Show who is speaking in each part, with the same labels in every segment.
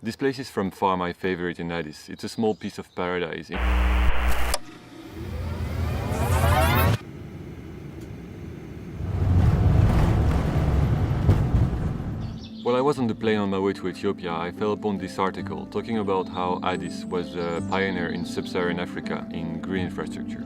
Speaker 1: This place is from far my favorite in Addis. It's a small piece of paradise. While I was on the plane on my way to Ethiopia, I fell upon this article talking about how Addis was a pioneer in sub-Saharan Africa in green infrastructure.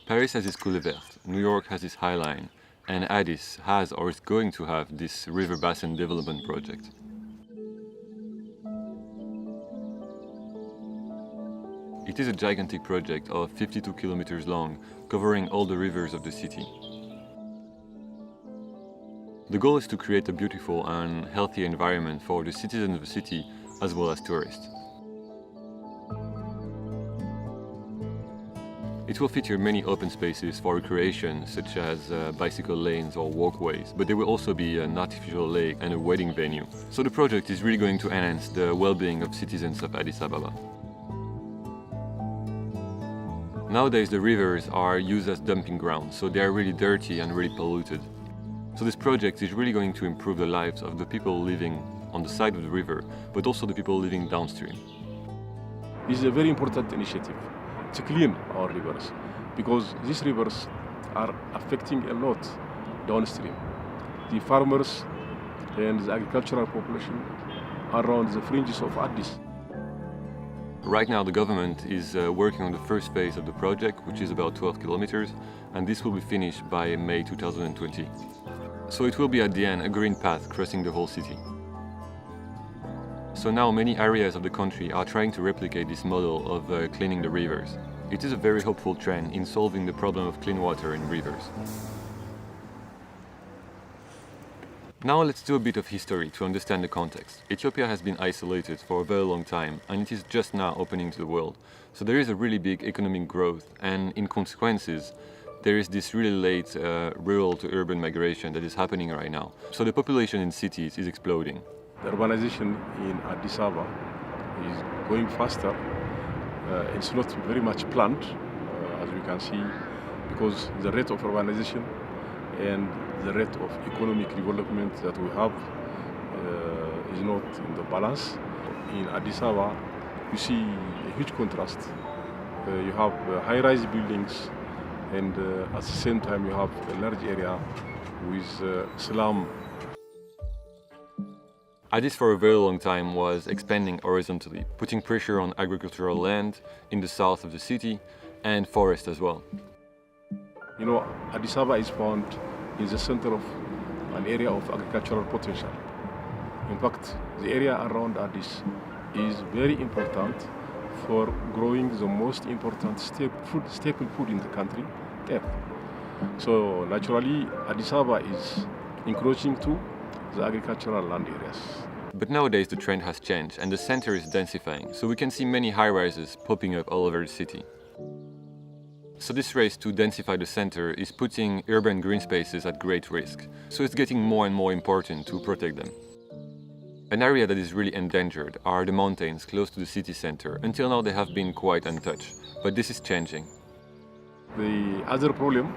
Speaker 1: Paris has its Coulée Verte, New York has its High Line, and Addis has or is going to have this river basin development project. It is a gigantic project of 52 kilometers long, covering all the rivers of the city. The goal is to create a beautiful and healthy environment for the citizens of the city as well as tourists. It will feature many open spaces for recreation, such as bicycle lanes or walkways, but there will also be an artificial lake and a wedding venue. So the project is really going to enhance the well-being of citizens of Addis Ababa. Nowadays the rivers are used as dumping grounds, so they are really dirty and really polluted. So this project is really going to improve the lives of the people living on the side of the river, but also the people living downstream.
Speaker 2: This is a very important initiative to clean our rivers, because these rivers are affecting a lot downstream. The farmers and the agricultural population around the fringes of Addis.
Speaker 1: Right now the government is working on the first phase of the project, which is about 12 kilometers, and this will be finished by May 2020. So it will be at the end a green path crossing the whole city. So now many areas of the country are trying to replicate this model of cleaning the rivers. It is a very hopeful trend in solving the problem of clean water in rivers. Now let's do a bit of history to understand the context. Ethiopia has been isolated for a very long time and it is just now opening to the world. So there is a really big economic growth, and in consequences there is this really late rural to urban migration that is happening right now. So the population in cities is exploding.
Speaker 2: The urbanization in Addis Ababa is going faster. It's not very much planned, as we can see, because the rate of urbanization and the rate of economic development that we have is not in the balance. In Addis Ababa, you see a huge contrast. You have high-rise buildings, and at the same time you have a large area with slum.
Speaker 1: Addis for a very long time was expanding horizontally, putting pressure on agricultural land in the south of the city and forest as well.
Speaker 2: You know, Addis Ababa is found in the center of an area of agricultural potential. In fact, the area around Addis is very important for growing the most important staple food in the country, teff. So naturally, Addis Ababa is encroaching to the agricultural land areas.
Speaker 1: But nowadays the trend has changed and the center is densifying, so we can see many high-rises popping up all over the city. So this race to densify the center is putting urban green spaces at great risk, so it's getting more and more important to protect them. An area that is really endangered are the mountains close to the city center. Until now they have been quite untouched, but this is changing.
Speaker 2: The other problem,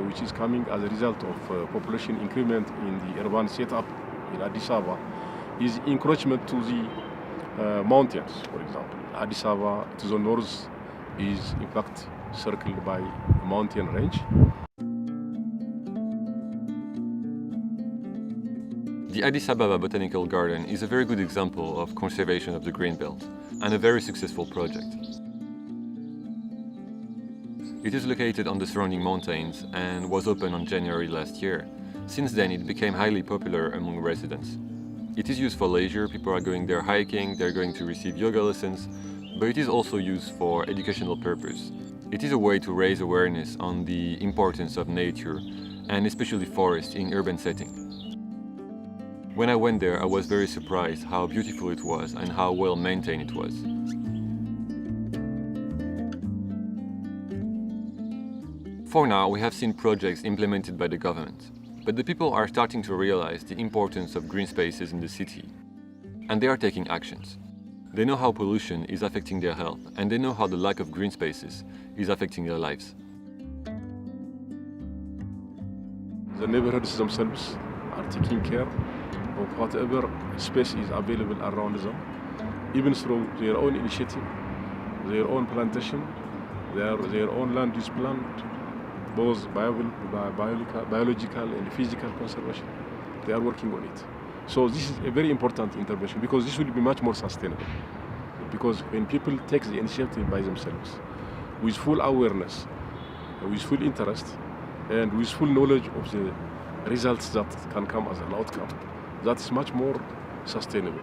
Speaker 2: which is coming as a result of population increment in the urban setup in Addis Ababa, is encroachment to the mountains, for example. Addis Ababa to the north is in fact circled by a mountain range.
Speaker 1: The Addis Ababa Botanical Garden is a very good example of conservation of the green belt and a very successful project. It is located on the surrounding mountains and was opened on January last year. Since then it became highly popular among residents. It is used for leisure, people are going there hiking, they're going to receive yoga lessons, but it is also used for educational purpose. It is a way to raise awareness on the importance of nature and especially forest in urban settings. When I went there, I was very surprised how beautiful it was and how well maintained it was. For now, we have seen projects implemented by the government, but the people are starting to realize the importance of green spaces in the city, and they are taking actions. They know how pollution is affecting their health, and they know how the lack of green spaces is affecting their lives.
Speaker 2: the neighborhoods themselves are taking care of whatever space is available around them, even through their own initiative, their own plantation, their own land use plan, both biological and physical conservation. They are working on it. So this is a very important intervention because this will be much more sustainable. Because when people take the initiative by themselves, with full awareness, with full interest, and with full knowledge of the results that can come as an outcome, that is much more sustainable.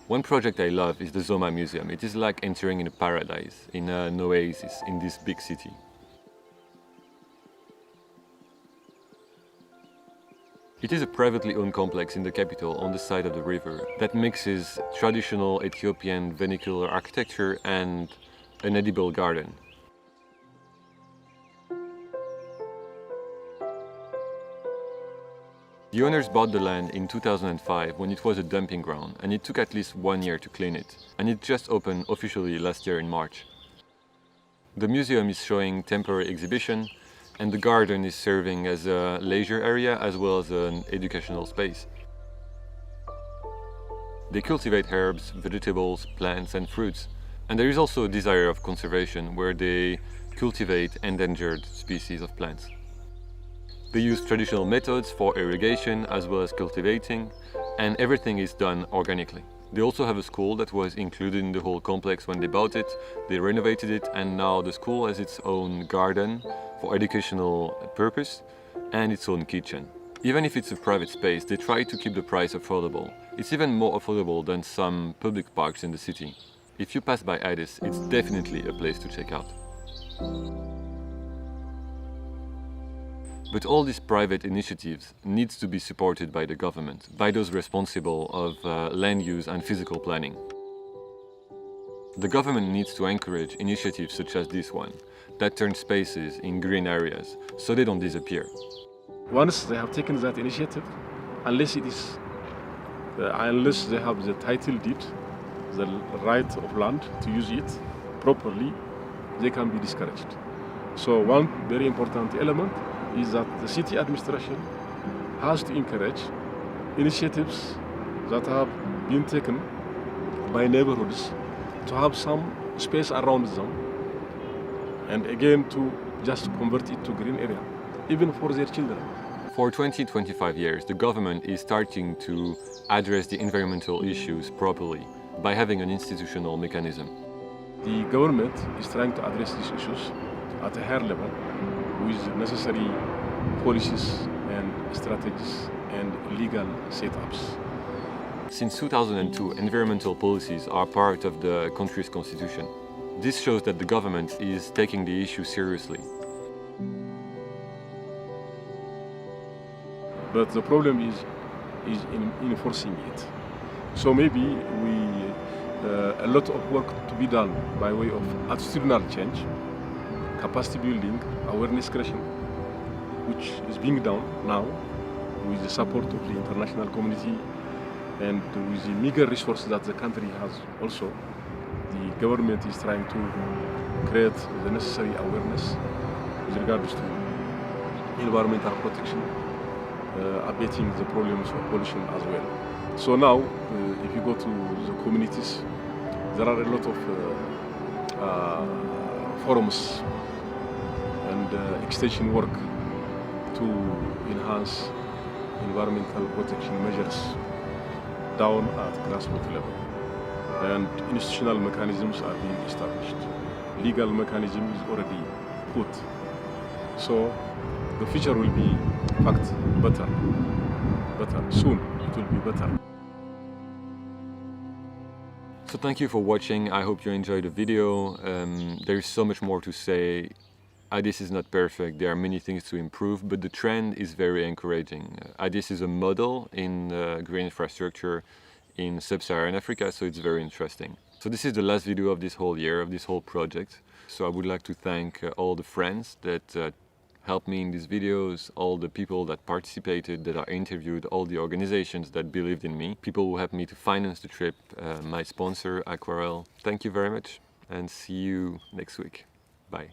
Speaker 1: One project I love is the Zoma Museum. It is like entering in a paradise, in an oasis in this big city. It is a privately owned complex in the capital on the side of the river that mixes traditional Ethiopian vernacular architecture and an edible garden. The owners bought the land in 2005 when it was a dumping ground, and it took at least 1 year to clean it, and it just opened officially last year in March. The museum is showing temporary exhibition, and the garden is serving as a leisure area as well as an educational space. They cultivate herbs, vegetables, plants and fruits, and there is also a desire of conservation where they cultivate endangered species of plants. They use traditional methods for irrigation as well as cultivating, and everything is done organically. They also have a school that was included in the whole complex when they bought it. They renovated it, and now the school has its own garden for educational purpose and its own kitchen. Even if it's a private space, they try to keep the price affordable. It's even more affordable than some public parks in the city. If you pass by Addis, it's definitely a place to check out. But all these private initiatives need to be supported by the government, by those responsible of land use and physical planning. The government needs to encourage initiatives such as this one, that turn spaces in green areas, so they don't disappear.
Speaker 2: Once they have taken that initiative, unless they have the title deed, the right of land to use it properly, they can be discouraged. So one very important element is that the city administration has to encourage initiatives that have been taken by neighborhoods to have some space around them, and again to just convert it to green area, even for their children.
Speaker 1: For 20-25 years, the government is starting to address the environmental issues properly by having an institutional mechanism.
Speaker 2: The government is trying to address these issues at a higher level with necessary policies and strategies and legal setups.
Speaker 1: Since 2002, environmental policies are part of the country's constitution. This shows that the government is taking the issue seriously.
Speaker 2: But the problem is in enforcing it. So maybe a lot of work to be done by way of attitudinal change, capacity building, awareness creation, which is being done now with the support of the international community and with the meager resources that the country has also. The government is trying to create the necessary awareness with regards to environmental protection, abating the problems of pollution as well. So now, if you go to the communities, there are a lot of forums and extension work to enhance environmental protection measures down at grassroots level. And institutional mechanisms are being established. Legal mechanism is already put. So the future will be, in fact, better. Soon it will be better.
Speaker 1: So thank you for watching. I hope you enjoyed the video. There is so much more to say. Addis is not perfect. There are many things to improve, but the trend is very encouraging. Addis is a model in green infrastructure in sub-Saharan Africa, so it's very interesting. So this is the last video of this whole year, of this whole project. So I would like to thank all the friends that helped me in these videos, all the people that participated, that are interviewed, all the organizations that believed in me, people who helped me to finance the trip, my sponsor, Aquarel. Thank you very much, and see you next week. Bye.